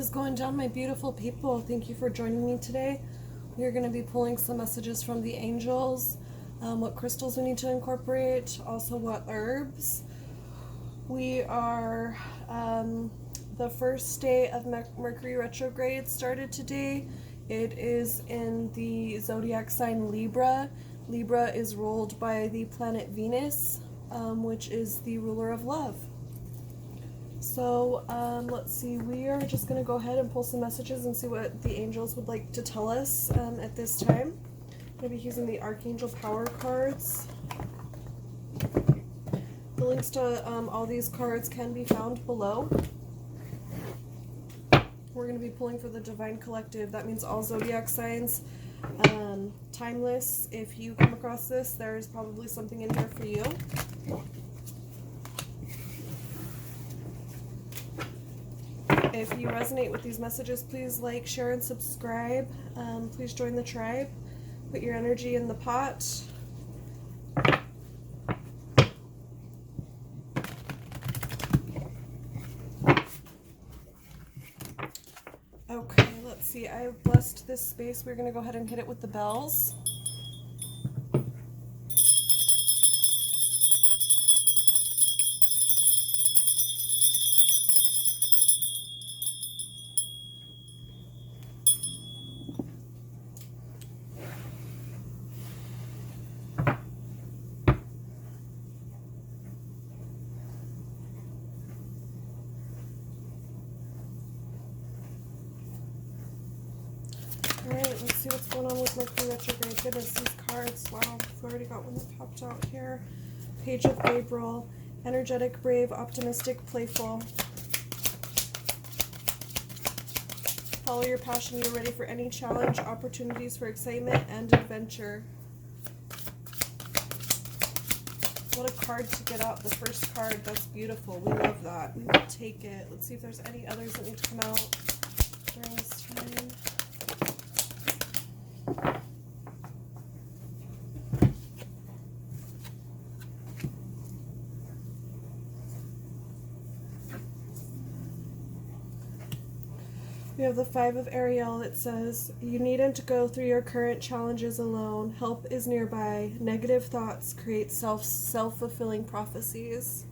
is going down, my beautiful people? Thank you for joining me today. We are going to be pulling some messages from the angels, what crystals we need to incorporate, also what herbs. We are, the first day of Mercury retrograde started today. It is in the zodiac sign Libra. Libra is ruled by the planet Venus, which is the ruler of love. So let's see, we are just going to go ahead and pull some messages and see what the angels would like to tell us at this time. I'm going to be using the Archangel Power cards. The links to all these cards can be found below. We're going to be pulling for the Divine Collective. That means all zodiac signs. Timeless. If you come across this, there is probably something in here for you. If you resonate with these messages, please like, share, and subscribe. Please join the tribe. Put your energy in the pot. Okay, let's see. I've blessed this space. We're going to go ahead and hit it with the bells. Alright, let's see what's going on with Mercury retrograde. Goodness, these cards. Wow, I've already got one that popped out here. Page of April. Energetic, brave, optimistic, playful. Follow your passion. You're ready for any challenge, opportunities for excitement and adventure. What a card to get out. The first card. That's beautiful. We love that. We will take it. Let's see if there's any others that need to come out during this time. We have the Five of Ariel. It says, you needn't go through your current challenges alone. Help is nearby. Negative thoughts create self-fulfilling prophecies.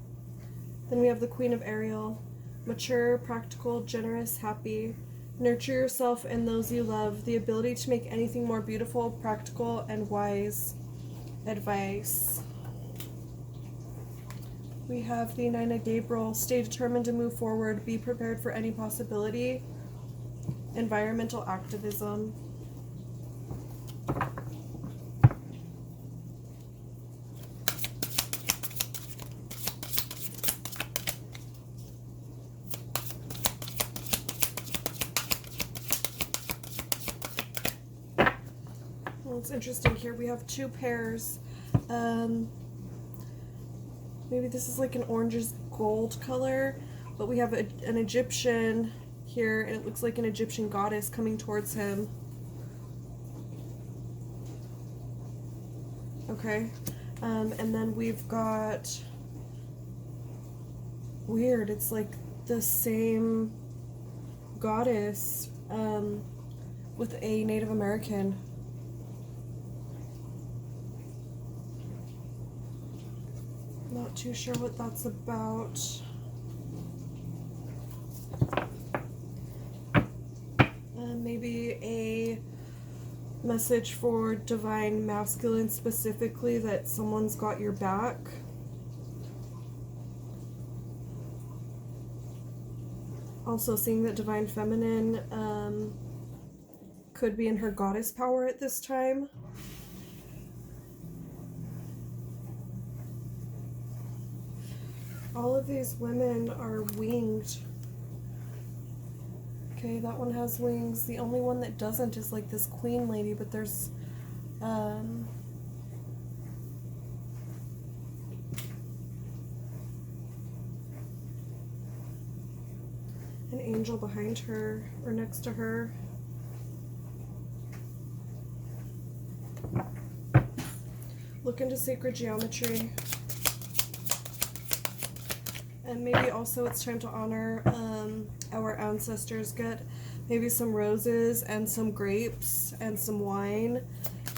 Then we have the Queen of Ariel. Mature, practical, generous, happy. Nurture yourself and those you love. The ability to make anything more beautiful, practical, and wise advice. We have the Nine of Gabriel. Stay determined to move forward. Be prepared for any possibility. Environmental activism. Well, it's interesting here. We have two pairs. Maybe this is like an oranges gold color, but we have an Egyptian here, and it looks like an Egyptian goddess coming towards him. Okay, and then we've got, weird, it's like the same goddess with a Native American. Not too sure what that's about. Maybe a message for divine masculine specifically, that someone's got your back. Also seeing that divine feminine could be in her goddess power at this time. All of these women are winged. Okay, that one has wings. The only one that doesn't is like this queen lady, but there's an angel behind her or next to her. Look into sacred geometry. And maybe also it's time to honor our ancestors. Get maybe some roses and some grapes and some wine,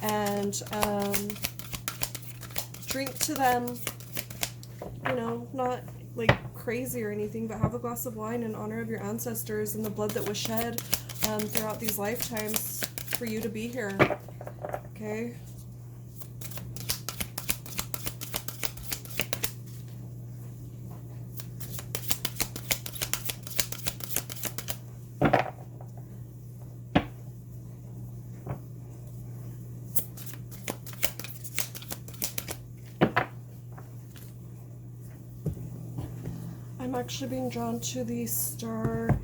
and drink to them, you know, not like crazy or anything, but have a glass of wine in honor of your ancestors and the blood that was shed throughout these lifetimes for you to be here. Okay? I'm actually being drawn to the Star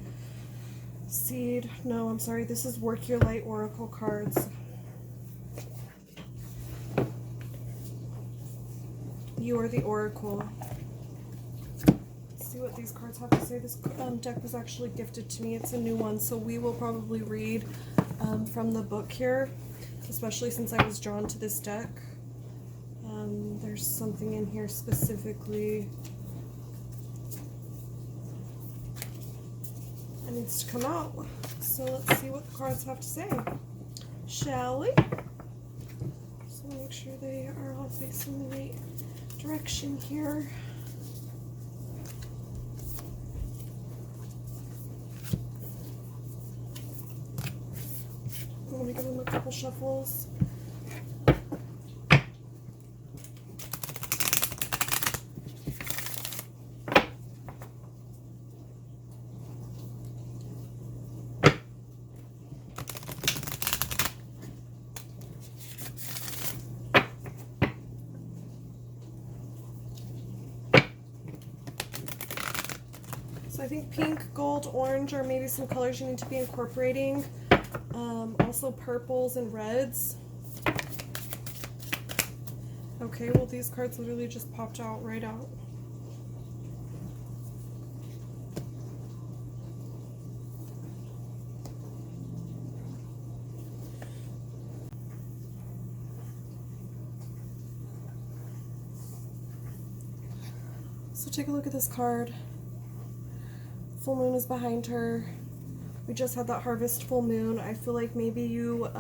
Seed. No, I'm sorry. This is Work Your Light Oracle cards. You are the Oracle. Let's see what these cards have to say. This deck was actually gifted to me. It's a new one, so we will probably read from the book here, especially since I was drawn to this deck. There's something in here specifically that needs to come out. So let's see what the cards have to say, shall we? So make sure they are all facing the right direction here. I'm going to give them a couple shuffles. So I think pink, gold, orange are maybe some colors you need to be incorporating. Also purples and reds. Okay, well these cards literally just popped out right out. So take a look at this card. Full moon is behind her. We just had that harvest full moon. I feel like maybe you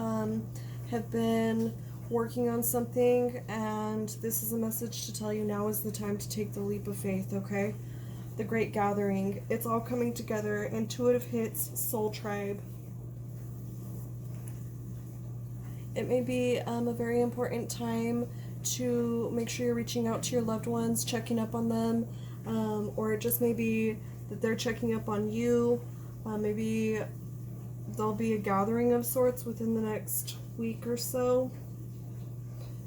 have been working on something, and this is a message to tell you now is the time to take the leap of faith, okay? The Great Gathering. It's all coming together. Intuitive hits, Soul Tribe. It may be a very important time to make sure you're reaching out to your loved ones, checking up on them, or it just may be that they're checking up on you. Maybe there'll be a gathering of sorts within the next week or so.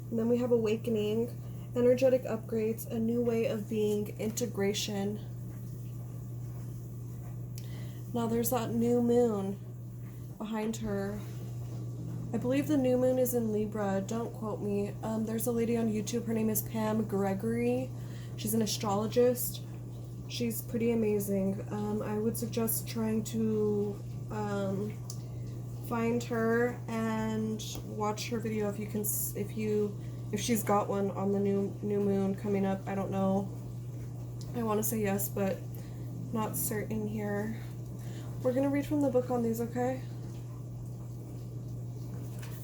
And then we have awakening, energetic upgrades, a new way of being, integration. Now there's that new moon behind her. I believe the new moon is in Libra. Don't quote me. There's a lady on YouTube. Her name is Pam Gregory. She's an astrologist. She's pretty amazing. I would suggest trying to find her and watch her video if you can, if she's got one on the new moon coming up. I don't know. I want to say yes, but not certain here. We're gonna read from the book on these, okay?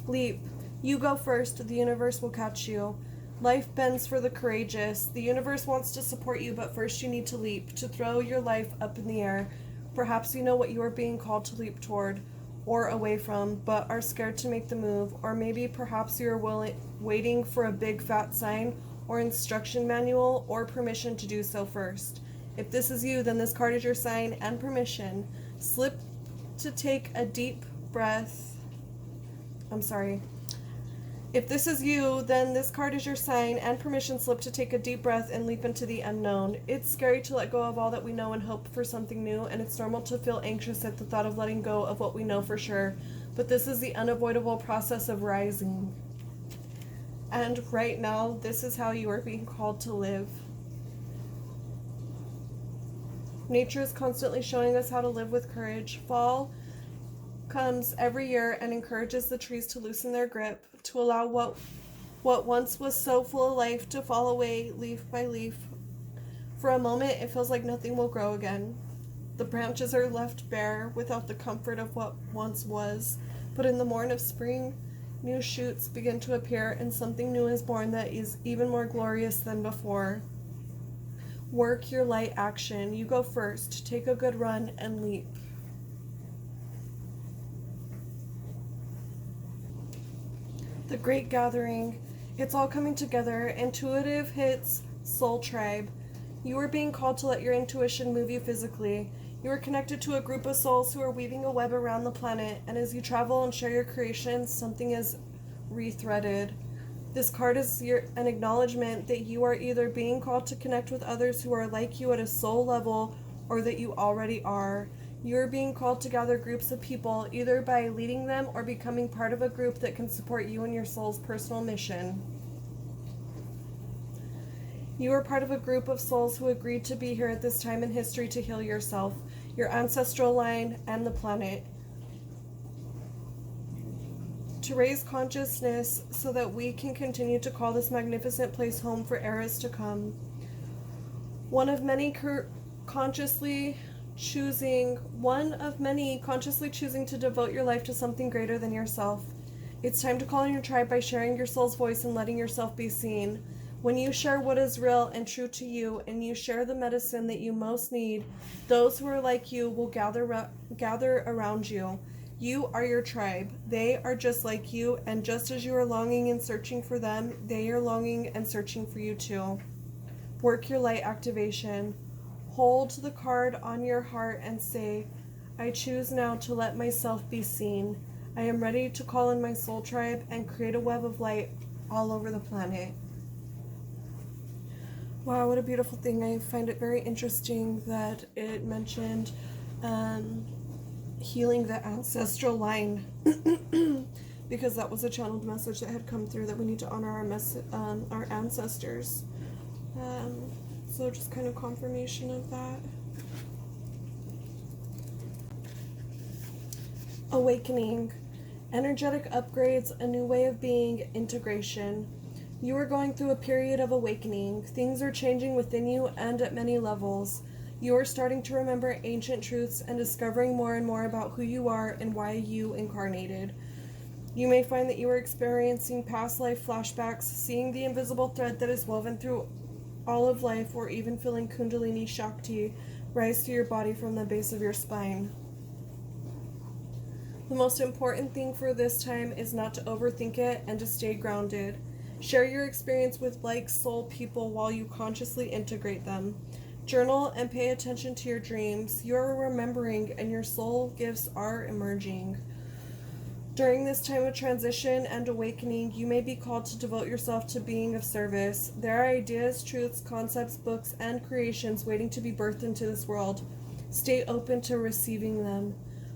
Leap. You go first. The universe will catch you. Life bends for the courageous. The universe wants to support you, but first you need to leap, to throw your life up in the air. Perhaps you know what you are being called to leap toward or away from, but are scared to make the move. Or maybe perhaps you're waiting for a big fat sign or instruction manual or permission to do so first. If this is you, then this card is your sign and permission. Slip to take a deep breath. I'm sorry. If this is you, then this card is your sign and permission slip to take a deep breath and leap into the unknown. It's scary to let go of all that we know and hope for something new, and it's normal to feel anxious at the thought of letting go of what we know for sure. But this is the unavoidable process of rising. And right now, this is how you are being called to live. Nature is constantly showing us how to live with courage. Fall comes every year and encourages the trees to loosen their grip, to allow what once was so full of life to fall away leaf by leaf. For a moment, it feels like nothing will grow again. The branches are left bare without the comfort of what once was, but in the morn of spring, new shoots begin to appear and something new is born that is even more glorious than before. Work your light action. You go first. Take a good run and leap. The Great Gathering. It's all coming together. Intuitive hits Soul Tribe. You are being called to let your intuition move you physically. You are connected to a group of souls who are weaving a web around the planet, and as you travel and share your creations, something is rethreaded. This card is an acknowledgement that you are either being called to connect with others who are like you at a soul level, or that you already are. You are being called to gather groups of people, either by leading them or becoming part of a group that can support you in your soul's personal mission. You are part of a group of souls who agreed to be here at this time in history to heal yourself, your ancestral line, and the planet. To raise consciousness so that we can continue to call this magnificent place home for eras to come. One of many consciously choosing to devote your life to something greater than yourself. It's time to call in your tribe by sharing your soul's voice and letting yourself be seen. When you share what is real and true to you, and you share the medicine that you most need, those who are like you will gather around you. You are your tribe. They are just like you, and just as you are longing and searching for them, they are longing and searching for you too. Work your light activation. Hold the card on your heart and say, I choose now to let myself be seen. I am ready to call in my soul tribe and create a web of light all over the planet. Wow, what a beautiful thing. I find it very interesting that it mentioned healing the ancestral line because that was a channeled message that had come through that we need to honor our ancestors. So just kind of confirmation of that. Awakening. Energetic upgrades, a new way of being, integration. You are going through a period of awakening. Things are changing within you and at many levels. You are starting to remember ancient truths and discovering more and more about who you are and why you incarnated. You may find that you are experiencing past life flashbacks, seeing the invisible thread that is woven through all of life, or even feeling Kundalini Shakti rise through your body from the base of your spine. The most important thing for this time is not to overthink it and to stay grounded. Share your experience with like soul people while you consciously integrate them. Journal and pay attention to your dreams. You are remembering and your soul gifts are emerging. During this time of transition and awakening, you may be called to devote yourself to being of service. There are ideas, truths, concepts, books, and creations waiting to be birthed into this world. Stay open to receiving them.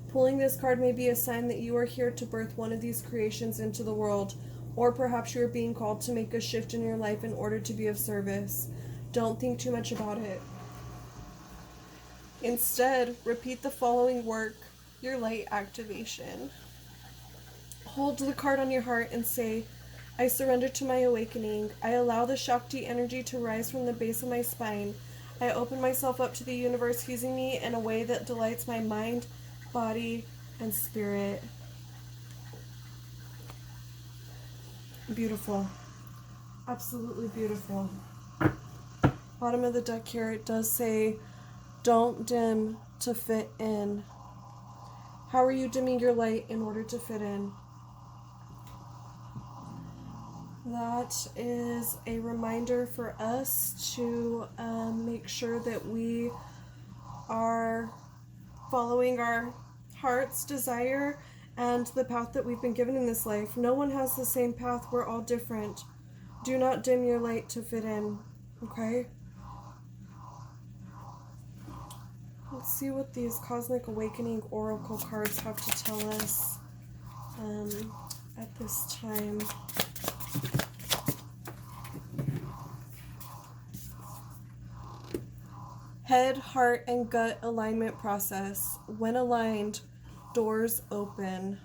Pulling this card may be a sign that you are here to birth one of these creations into the world, or perhaps you are being called to make a shift in your life in order to be of service. Don't think too much about it. Instead, repeat the following work, your light activation. Hold the card on your heart and say, I surrender to my awakening. I allow the Shakti energy to rise from the base of my spine. I open myself up to the universe using me in a way that delights my mind, body, and spirit. Beautiful. Absolutely beautiful. Bottom of the deck here, it does say, don't dim to fit in. How are you dimming your light in order to fit in? That is a reminder for us to make sure that we are following our heart's desire and the path that we've been given in this life. No one has the same path. We're all different. Do not dim your light to fit in. Okay? Let's see what these Cosmic Awakening Oracle cards have to tell us at this time. Head, heart, and gut alignment process. When aligned, doors open.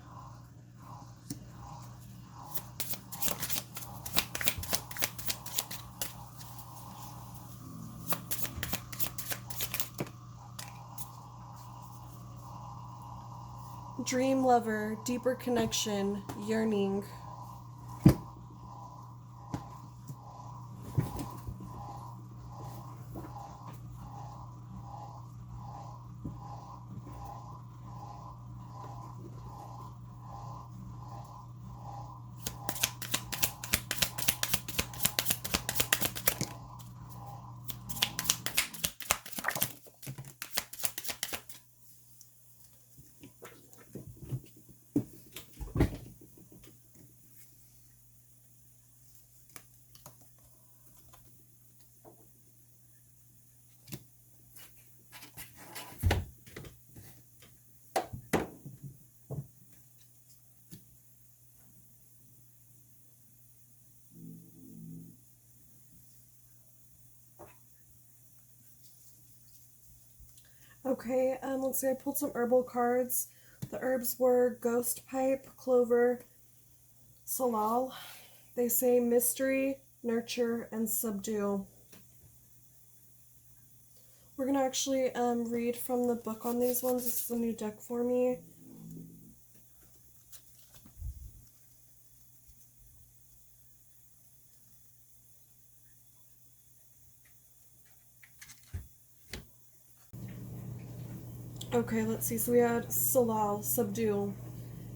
Dream lover, deeper connection, yearning. Okay, let's see, I pulled some herbal cards. The herbs were ghost pipe, clover, salal. They say mystery, nurture, and subdue. We're going to actually read from the book on these ones. This is a new deck for me. Okay, let's see. So we had salal, subdue.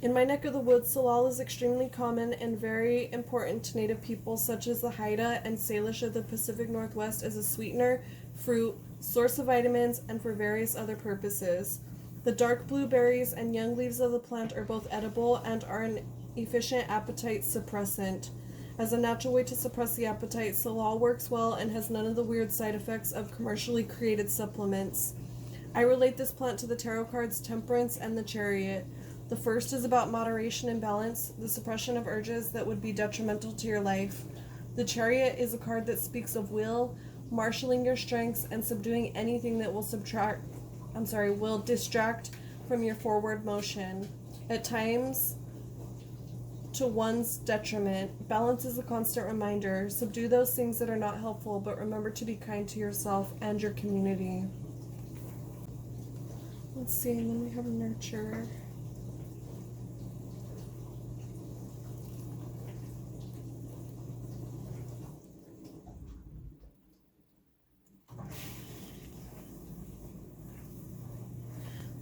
In my neck of the woods, salal is extremely common and very important to native peoples such as the Haida and Salish of the Pacific Northwest as a sweetener, fruit, source of vitamins, and for various other purposes. The dark blue berries and young leaves of the plant are both edible and are an efficient appetite suppressant. As a natural way to suppress the appetite, salal works well and has none of the weird side effects of commercially created supplements. I relate this plant to the tarot cards Temperance and the Chariot. The first is about moderation and balance, the suppression of urges that would be detrimental to your life. The Chariot is a card that speaks of will, marshaling your strengths, and subduing anything that will distract from your forward motion. At times, to one's detriment. Balance is a constant reminder. Subdue those things that are not helpful, but remember to be kind to yourself and your community. Let's see, and then we have nurture.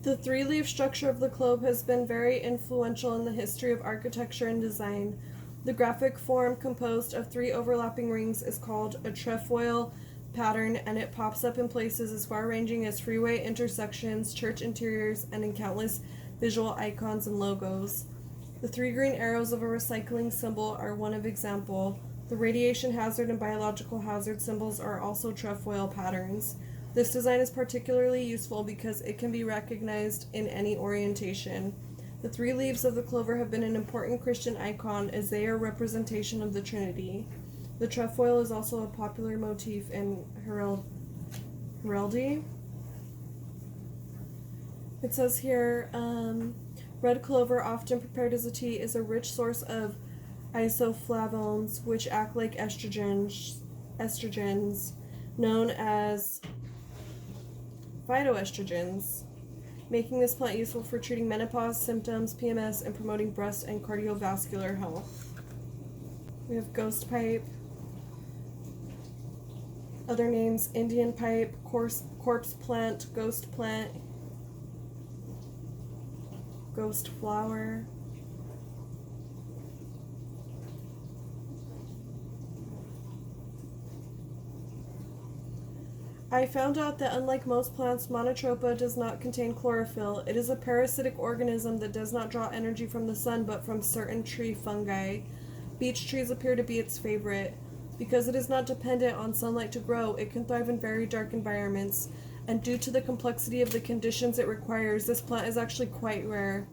The three-leaf structure of the clove has been very influential in the history of architecture and design. The graphic form, composed of three overlapping rings, is called a trefoil pattern, and it pops up in places as far-ranging as freeway intersections, church interiors, and in countless visual icons and logos. The three green arrows of a recycling symbol are one of example. The radiation hazard and biological hazard symbols are also trefoil patterns. This design is particularly useful because it can be recognized in any orientation. The three leaves of the clover have been an important Christian icon as they are a representation of the Trinity. The trefoil is also a popular motif in heraldry. It says here, red clover, often prepared as a tea, is a rich source of isoflavones, which act like estrogens known as phytoestrogens, making this plant useful for treating menopause symptoms, PMS, and promoting breast and cardiovascular health. We have ghost pipe. Other names: Indian pipe, corpse plant, ghost flower. I found out that unlike most plants, Monotropa does not contain chlorophyll. It is a parasitic organism that does not draw energy from the sun but from certain tree fungi. Beech trees appear to be its favorite. Because it is not dependent on sunlight to grow, it can thrive in very dark environments, and due to the complexity of the conditions it requires, this plant is actually quite rare,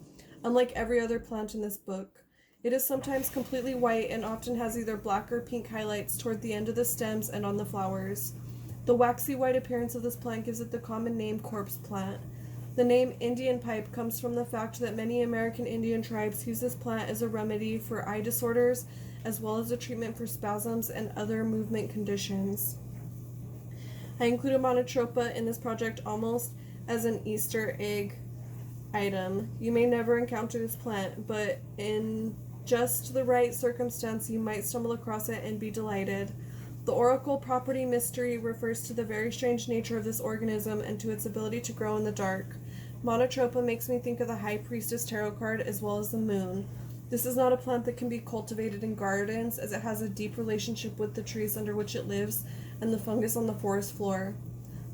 unlike every other plant in this book. It is sometimes completely white and often has either black or pink highlights toward the end of the stems and on the flowers. The waxy white appearance of this plant gives it the common name corpse plant. The name Indian pipe comes from the fact that many American Indian tribes use this plant as a remedy for eye disorders, as well as a treatment for spasms and other movement conditions. I included Monotropa in this project almost as an Easter egg item. You may never encounter this plant, but in just the right circumstance, you might stumble across it and be delighted. The oracle property mystery refers to the very strange nature of this organism and to its ability to grow in the dark. Monotropa makes me think of the High Priestess tarot card as well as the moon. This is not a plant that can be cultivated in gardens, as it has a deep relationship with the trees under which it lives and the fungus on the forest floor.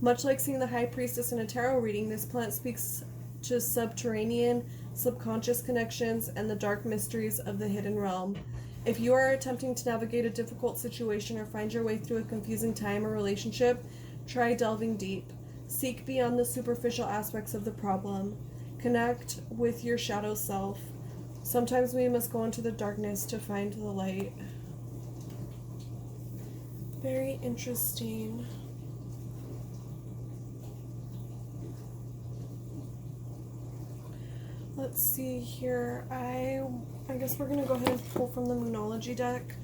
Much like seeing the High Priestess in a tarot reading, this plant speaks to subterranean, subconscious connections and the dark mysteries of the hidden realm. If you are attempting to navigate a difficult situation or find your way through a confusing time or relationship, try delving deep. Seek beyond the superficial aspects of the problem. Connect with your shadow self. Sometimes we must go into the darkness to find the light. Very interesting. Let's see here. I guess we're going to go ahead and pull from the Moonology deck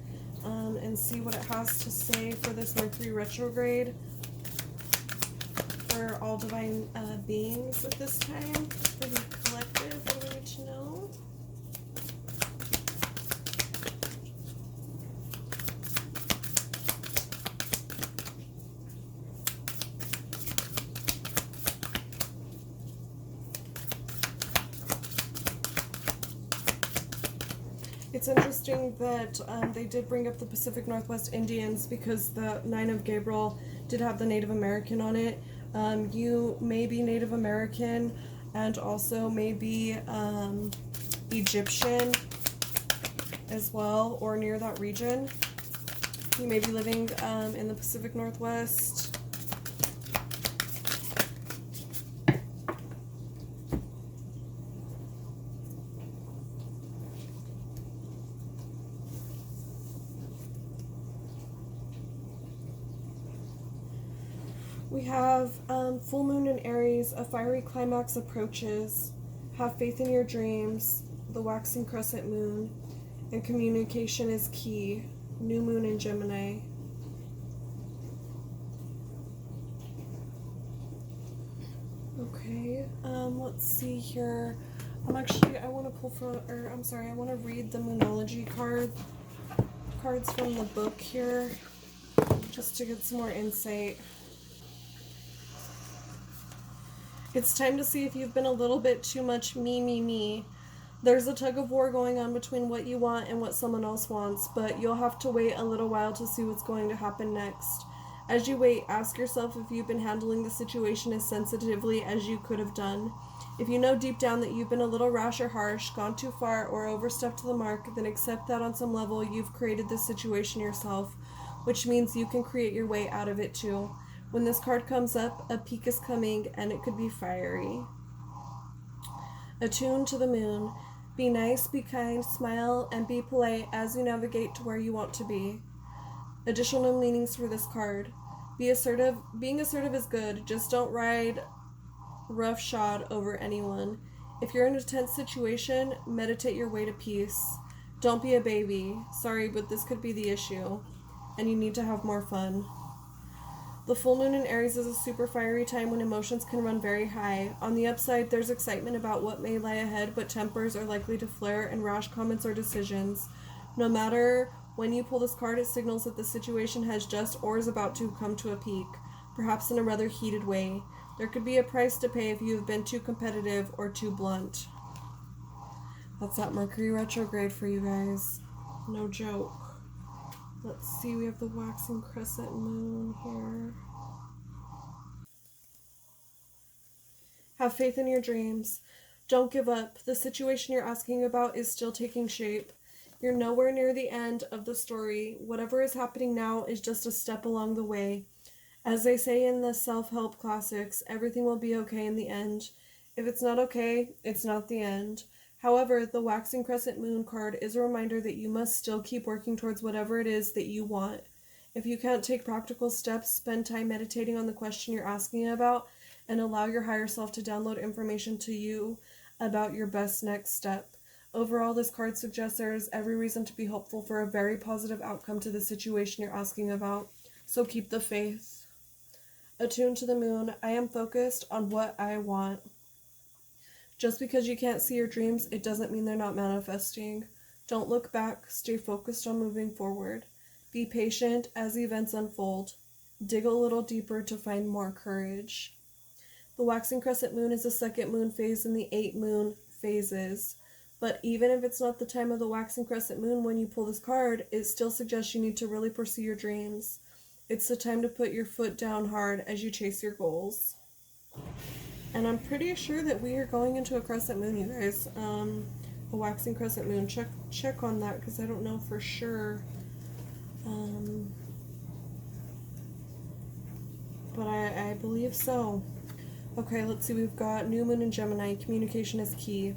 and see what it has to say for this Mercury retrograde for all divine beings at this time. For the collective, what do we need to know? It's interesting that they did bring up the Pacific Northwest Indians because the Nine of Gabriel did have the Native American on it. You may be Native American and also maybe Egyptian as well, or near that region. You may be living in the Pacific Northwest. We have full moon in Aries, a fiery climax approaches, have faith in your dreams, the waxing crescent moon, and communication is key, new moon in Gemini. Okay, let's see here. I want to pull from, I want to read the Moonology cards from the book here, just to get some more insight. It's time to see if you've been a little bit too much me. There's a tug of war going on between what you want and what someone else wants, but you'll have to wait a little while to see what's going to happen next. As you wait, ask yourself if you've been handling the situation as sensitively as you could have done. If you know deep down that you've been a little rash or harsh, gone too far, or overstepped the mark, then accept that on some level you've created this situation yourself, which means you can create your way out of it too. When this card comes up, a peak is coming, and it could be fiery. Attune to the moon. Be nice, be kind, smile, and be polite as you navigate to where you want to be. Additional meanings for this card. Be assertive. Being assertive is good. Just don't ride roughshod over anyone. If you're in a tense situation, meditate your way to peace. Don't be a baby. Sorry, but this could be the issue, and you need to have more fun. The full moon in Aries is a super fiery time when emotions can run very high. On the upside, there's excitement about what may lie ahead, but tempers are likely to flare in rash comments or decisions. No matter when you pull this card, it signals that the situation has just or is about to come to a peak, perhaps in a rather heated way. There could be a price to pay if you have been too competitive or too blunt. That's that Mercury retrograde for you guys. No joke. Let's see, we have the waxing crescent moon here. Have faith in your dreams. Don't give up. The situation you're asking about is still taking shape. You're nowhere near the end of the story. Whatever is happening now is just a step along the way. As they say in the self-help classics, everything will be okay in the end. If it's not okay, it's not the end. However, the waxing crescent moon card is a reminder that you must still keep working towards whatever it is that you want. If you can't take practical steps, spend time meditating on the question you're asking about and allow your higher self to download information to you about your best next step. Overall, this card suggests there is every reason to be hopeful for a very positive outcome to the situation you're asking about, so keep the faith. Attune to the moon. I am focused on what I want. Just because you can't see your dreams, it doesn't mean they're not manifesting. Don't look back. Stay focused on moving forward. Be patient as events unfold. Dig a little deeper to find more courage. The waxing crescent moon is the second moon phase in the 8 moon phases. But even if it's not the time of the waxing crescent moon when you pull this card, it still suggests you need to really pursue your dreams. It's the time to put your foot down hard as you chase your goals. And I'm pretty sure that we are going into a crescent moon, you guys. A waxing crescent moon. Check on that, because I don't know for sure. But I believe so. Okay, let's see. We've got new moon in Gemini. Communication is key.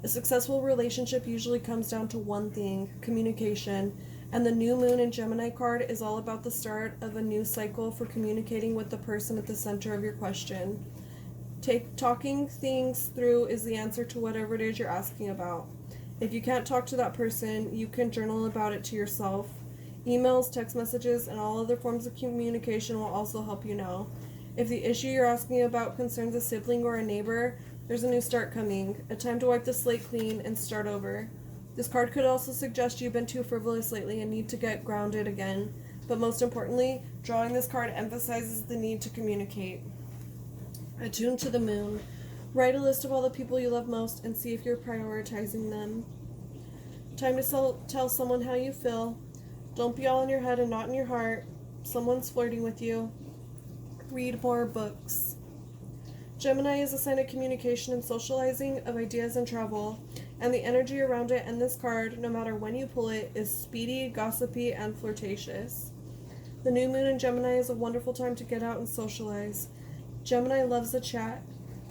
A successful relationship usually comes down to one thing: communication. And the new moon in Gemini card is all about the start of a new cycle for communicating with the person at the center of your question. Talking things through is the answer to whatever it is you're asking about. If you can't talk to that person, you can journal about it to yourself. Emails, text messages, and all other forms of communication will also help you know. If the issue you're asking about concerns a sibling or a neighbor, there's a new start coming, a time to wipe the slate clean and start over. This card could also suggest you've been too frivolous lately and need to get grounded again. But most importantly, drawing this card emphasizes the need to communicate. Attune to the moon. Write a list of all the people you love most and see if you're prioritizing them. Time to tell someone how you feel. Don't be all in your head and not in your heart. Someone's flirting with you. Read more books. Gemini is a sign of communication and socializing, of ideas and travel. And the energy around it and this card, no matter when you pull it, is speedy, gossipy, and flirtatious. The new moon in Gemini is a wonderful time to get out and socialize. Gemini loves a chat.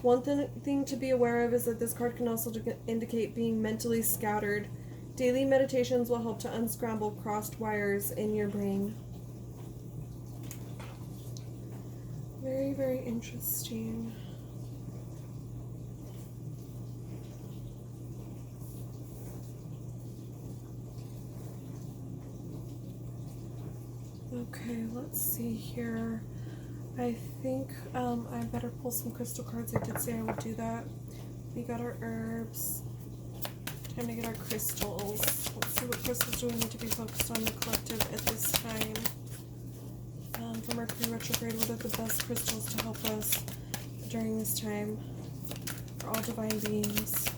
One thing to be aware of is that this card can also indicate being mentally scattered. Daily meditations will help to unscramble crossed wires in your brain. Very, very interesting. Okay, let's see here. I think I better pull some crystal cards. I did say I would do that. We got our herbs. Time to get our crystals. Let's see, what crystals do we need to be focused on the collective at this time? For Mercury retrograde, what are the best crystals to help us during this time? For all divine beings.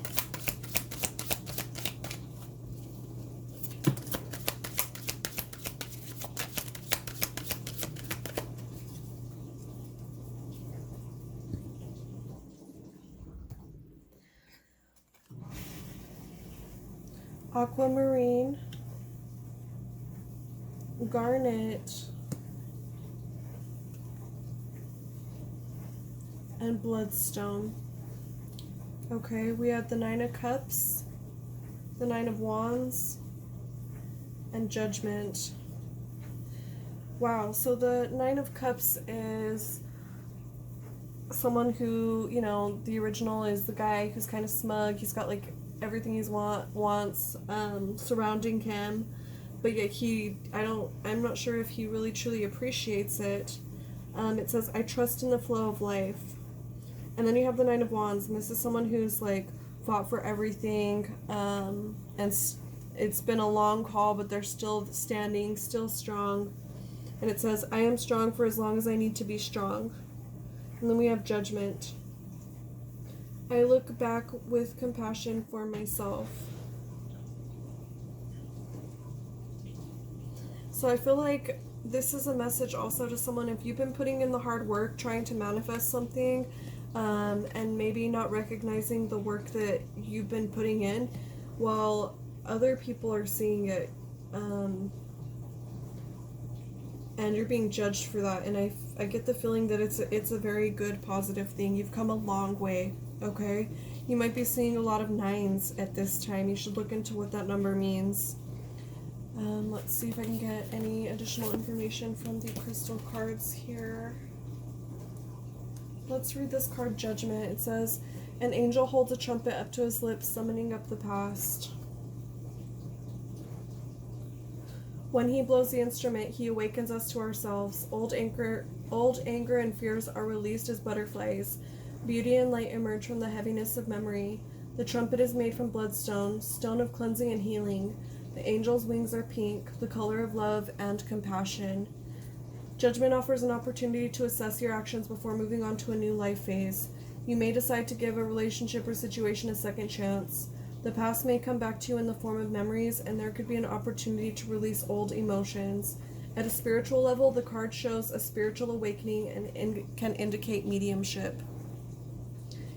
Aquamarine, garnet, and bloodstone. Okay, we have the 9 of Cups, the 9 of Wands, and Judgment. Wow, so the 9 of Cups is someone who, you know, the original is the guy who's kind of smug. He's got like everything he wants surrounding him, but yet I'm not sure if he really truly appreciates it. It says, I trust in the flow of life. And then you have the 9 of Wands, and this is someone who's like fought for everything, and it's been a long haul, but they're still standing, still strong. And it says, I am strong for as long as I need to be strong. And then we have Judgment. I look back with compassion for myself. So I feel like this is a message also to someone, if you've been putting in the hard work trying to manifest something, and maybe not recognizing the work that you've been putting in while other people are seeing it, and you're being judged for that. And I get the feeling that it's a very good, positive thing. You've come a long way. Okay, you might be seeing a lot of 9s at this time. You should look into what that number means. Let's see if I can get any additional information from the crystal cards here. Let's read this card, Judgment. It says, an angel holds a trumpet up to his lips, summoning up the past. When he blows the instrument, he awakens us to ourselves. Old anger and fears are released as butterflies. Beauty and light emerge from the heaviness of memory. The trumpet is made from bloodstone, stone of cleansing and healing. The angel's wings are pink, the color of love and compassion. Judgment offers an opportunity to assess your actions before moving on to a new life phase. You may decide to give a relationship or situation a second chance. The past may come back to you in the form of memories, and there could be an opportunity to release old emotions. At a spiritual level, the card shows a spiritual awakening and can indicate mediumship.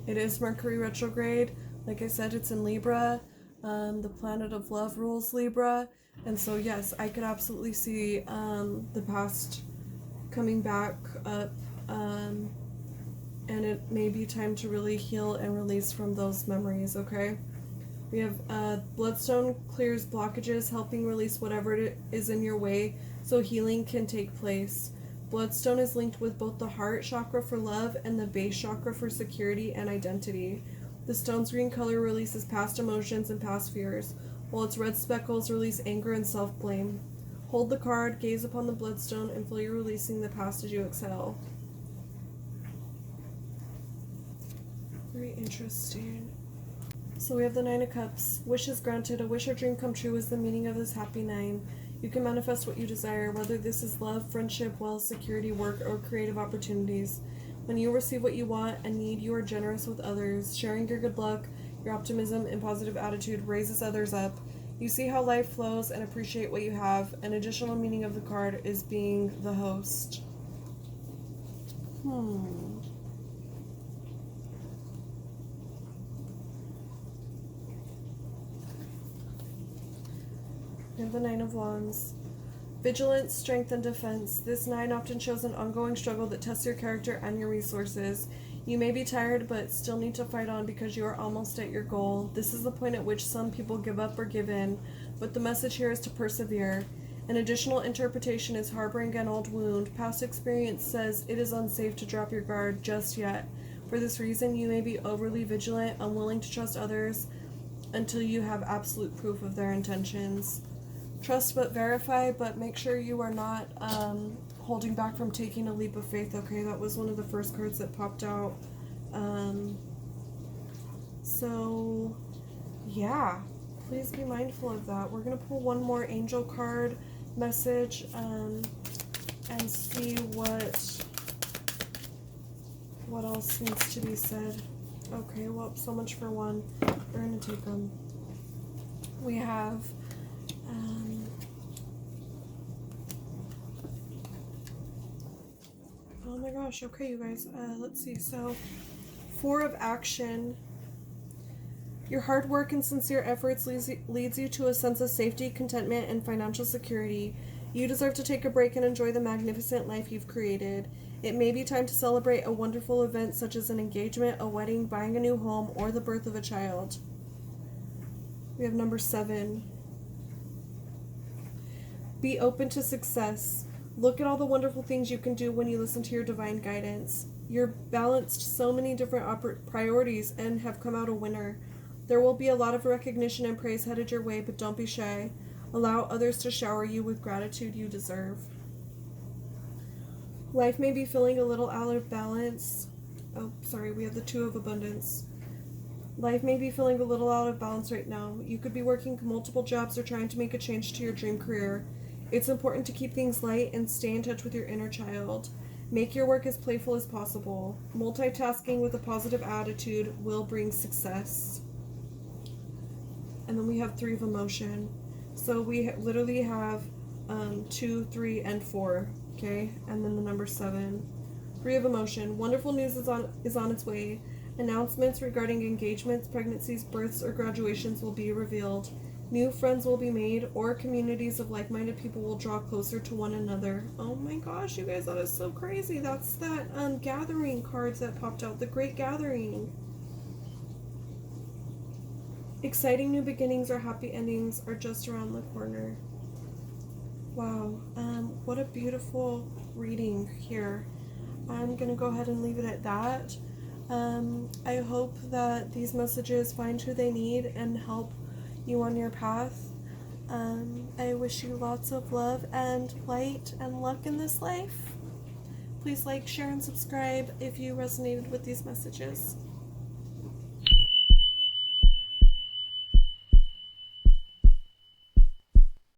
It is Mercury retrograde. Like I said, it's in Libra. The planet of love rules Libra. And so, yes, I could absolutely see the past coming back up. And it may be time to really heal and release from those memories, okay? We have Bloodstone clears blockages, helping release whatever it is in your way so healing can take place. Bloodstone is linked with both the heart chakra for love and the base chakra for security and identity. The stone's green color releases past emotions and past fears, while its red speckles release anger and self-blame. Hold the card, gaze upon the bloodstone, and feel you releasing the past as you exhale. Very interesting. So we have the Nine of Cups. Wishes granted. A wish or dream come true is the meaning of this happy 9. You can manifest what you desire, whether this is love, friendship, wealth, security, work, or creative opportunities. When you receive what you want and need, you are generous with others. Sharing your good luck, your optimism, and positive attitude raises others up. You see how life flows and appreciate what you have. An additional meaning of the card is being the host. We have the Nine of Wands. Vigilance, strength, and defense. This 9 often shows an ongoing struggle that tests your character and your resources. You may be tired, but still need to fight on because you are almost at your goal. This is the point at which some people give up or give in, but the message here is to persevere. An additional interpretation is harboring an old wound. Past experience says it is unsafe to drop your guard just yet. For this reason, you may be overly vigilant, unwilling to trust others until you have absolute proof of their intentions. Trust but verify, but make sure you are not holding back from taking a leap of faith, okay? That was one of the first cards that popped out. So, yeah, please be mindful of that. We're going to pull one more angel card message and see what else needs to be said. Okay, well, so much for one. We're going to take them. We have oh my gosh, okay, you guys, let's see. So 4 of action. Your hard work and sincere efforts leads you to a sense of safety, contentment, and financial security. You deserve to take a break and enjoy the magnificent life you've created. It may be time to celebrate a wonderful event such as an engagement, a wedding, buying a new home, or the birth of a child. We have number 7. Be open to success. Look at all the wonderful things you can do when you listen to your divine guidance. You're balanced so many different priorities and have come out a winner. There will be a lot of recognition and praise headed your way, but don't be shy. Allow others to shower you with gratitude you deserve. Life may be feeling a little out of balance. Oh, sorry, we have the 2 of abundance. Life may be feeling a little out of balance right now. You could be working multiple jobs or trying to make a change to your dream career. It's important to keep things light and stay in touch with your inner child. Make your work as playful as possible. Multitasking with a positive attitude will bring success. And then we have 3 of emotion. So we literally have 2, 3, and 4. Okay, and then the number 7. 3 of emotion. Wonderful news is on its way. Announcements regarding engagements, pregnancies, births, or graduations will be revealed. New friends will be made, or communities of like-minded people will draw closer to one another. Oh my gosh, you guys, that is so crazy. That's that gathering cards that popped out. The Great Gathering. Exciting new beginnings or happy endings are just around the corner. Wow, what a beautiful reading here. I'm going to go ahead and leave it at that. I hope that these messages find who they need and help you on your path. I wish you lots of love and light and luck in this life. Please like, share, and subscribe if you resonated with these messages.